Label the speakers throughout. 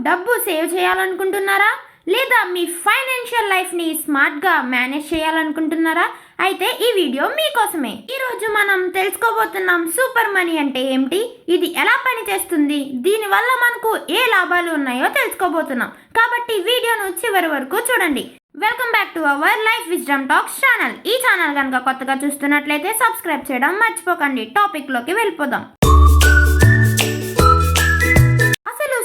Speaker 1: డబ్బు సేవ్ చేయాలనుకుంటున్నారా? లేదా మీ ఫైనాన్షియల్ లైఫ్ని స్మార్ట్గా మేనేజ్ చేయాలనుకుంటున్నారా? అయితే ఈ వీడియో మీకోసమే. ఈరోజు మనం తెలుసుకోబోతున్నాం సూపర్ మనీ అంటే ఏమిటి, ఇది ఎలా పనిచేస్తుంది, దీనివల్ల మనకు ఏ లాభాలు ఉన్నాయో తెలుసుకోబోతున్నాం. కాబట్టి వీడియోను చివరి వరకు చూడండి. Welcome back to our life wisdom talks channel. ఈ ఛానల్ కనుక కొత్తగా చూస్తున్నట్లయితే సబ్స్క్రైబ్ చేయడం మర్చిపోకండి. టాపిక్లోకి వెళ్ళిపోదాం.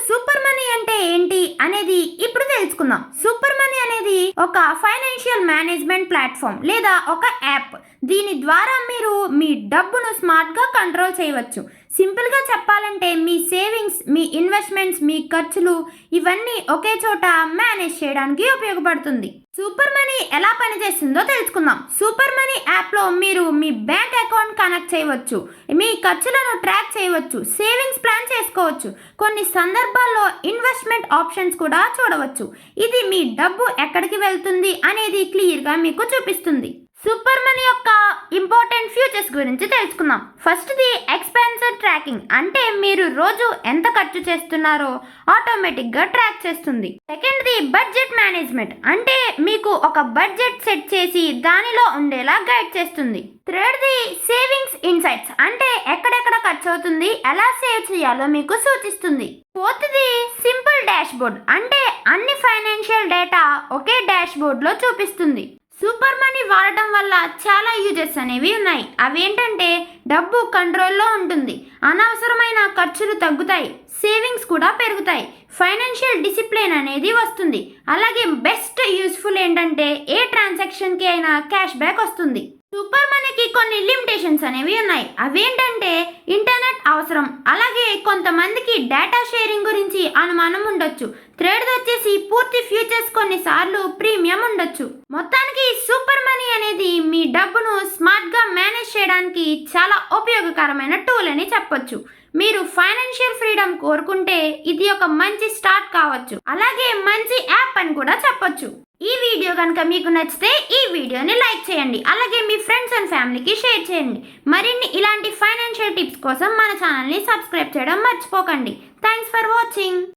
Speaker 1: సూపర్ మనీ అంటే ఏంటి అనేది ఇప్పుడు తెలుసుకుందాం. సూపర్ మనీ అనేది ఒక ఫైనాన్షియల్ మేనేజ్మెంట్ ప్లాట్ఫామ్ లేదా ఒక యాప్. దీని ద్వారా మీరు మీ డబ్బును స్మార్ట్గా కంట్రోల్ చేయవచ్చు. సింపుల్గా చెప్పాలంటే మీ సేవింగ్స్, మీ ఇన్వెస్ట్మెంట్స్, మీ ఖర్చులు ఇవన్నీ ఒకే చోట మేనేజ్ చేయడానికి ఉపయోగపడుతుంది. సూపర్ మనీ ఎలా పనిచేస్తుందో తెలుసుకుందాం. సూపర్ మనీ యాప్లో మీరు మీ బ్యాంక్ అకౌంట్ కనెక్ట్ చేయవచ్చు, మీ ఖర్చులను ట్రాక్ చేయవచ్చు, సేవింగ్స్ ప్లాన్ చేసుకోవచ్చు, కొన్ని సందర్భాల్లో ఇన్వెస్ట్మెంట్ ఆప్షన్స్ కూడా చూడవచ్చు. ఇది మీ డబ్బు ఎక్కడికి వెళ్తుంది అనేది క్లియర్గా మీకు చూపిస్తుంది. సూపర్ మనీ యొక్క ఇంపార్టెంట్ ఫీచర్స్ గురించి తెలుసుకుందాం. ఫస్ట్ది ఎక్స్పెన్సెస్ ట్రాకింగ్, అంటే మీరు రోజు ఎంత ఖర్చు చేస్తున్నారో ఆటోమేటిక్గా ట్రాక్ చేస్తుంది. సెకండ్ది బడ్జెట్ మేనేజ్మెంట్, అంటే మీకు ఒక బడ్జెట్ సెట్ చేసి దానిలో ఉండేలా గైడ్ చేస్తుంది. థర్డ్ది సేవింగ్స్ ఇన్సైట్స్, అంటే ఎక్కడెక్కడ ఖర్చు అవుతుంది, ఎలా సేవ్ చేయాలో మీకు సూచిస్తుంది. ఫోర్త్ది సింపుల్ డాష్ బోర్డ్, అంటే అన్ని ఫైనాన్షియల్ డేటా ఒకే డాష్ బోర్డ్లో చూపిస్తుంది. సూపర్ మనీ వాడటం వల్ల చాలా యూజెస్ అనేవి ఉన్నాయి. అవేంటంటే డబ్బు కంట్రోల్లో ఉంటుంది, అనవసరమైన ఖర్చులు తగ్గుతాయి, సేవింగ్స్ కూడా పెరుగుతాయి, ఫైనాన్షియల్ డిసిప్లిన్ అనేది వస్తుంది. అలాగే బెస్ట్ యూస్ఫుల్ ఏంటంటే ఏ ట్రాన్సాక్షన్కి అయినా క్యాష్ బ్యాక్ వస్తుంది. సూపర్ మనీకి కొన్ని లిమిటేషన్స్ అనేవి ఉన్నాయి. అవేంటంటే ఇంటర్నెట్ అవసరం, అలాగే కొంతమందికి డేటా షేరింగ్ గురించి అనుమానం ఉండొచ్చు. థర్డ్ వచ్చేసి పూర్తి ఫ్యూచర్స్ కొన్నిసార్లు ప్రీమియం ఉండొచ్చు. మొత్తానికి సూపర్ మనీ అనేది మీ డబ్బును స్మార్ట్గా మేనేజ్ చేయడానికి చాలా ఉపయోగకరమైన టూల్ అని చెప్పొచ్చు. మీరు ఫైనాన్షియల్ ఫ్రీడమ్ కోరుకుంటే ఇది ఒక మంచి స్టార్ట్ కావచ్చు, అలాగే మంచి యాప్ అని కూడా చెప్పొచ్చు. ఈ వీడియో కనుక మీకు నచ్చితే ఈ వీడియోని లైక్ చేయండి, అలాగే మీ ఫ్రెండ్స్ అండ్ ఫ్యామిలీకి షేర్ చేయండి. మరిన్ని ఇలాంటి ఫైనాన్షియల్ టిప్స్ కోసం మన ఛానల్ని సబ్స్క్రైబ్ చేయడం మర్చిపోకండి. Thanks for watching.